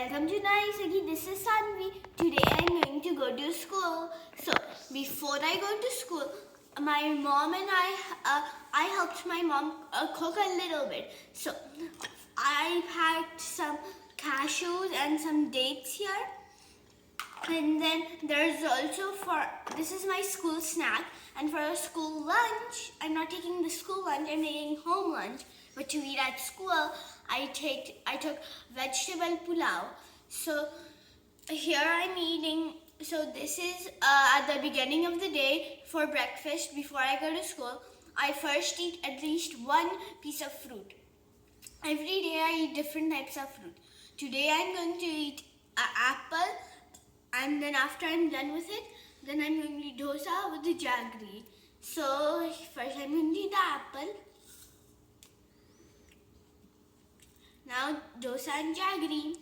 Welcome to Narisagi. This is Saanvi. Today I'm going to go to school. So before I go to school, my mom and I helped my mom cook a little bit. So I packed some cashews and some dates here. And then there's also this is my school snack, and for a school lunch, I'm not taking the school lunch, I'm taking home lunch. But to eat at school, I took vegetable pulao. So here I'm eating. So this is at the beginning of the day for breakfast before I go to school. I first eat at least one piece of fruit. Every day I eat different types of fruit. Today I'm going to eat an apple. And then after I'm done with it, then I'm going to eat dosa with the jaggery. So first I'm going to eat the apple. Now dosa and jaggery.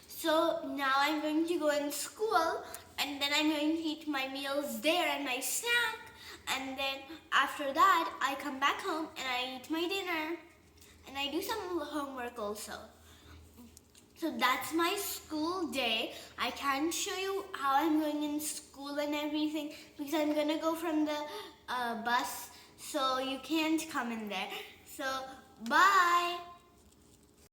So now I'm going to go in school, and then I'm going to eat my meals there and my snack. And then after that, I come back home and I eat my dinner. And I do some homework also. So that's my school day. I can't show you how I'm going in school and everything because I'm going to go from the bus. So you can't come in there. So bye.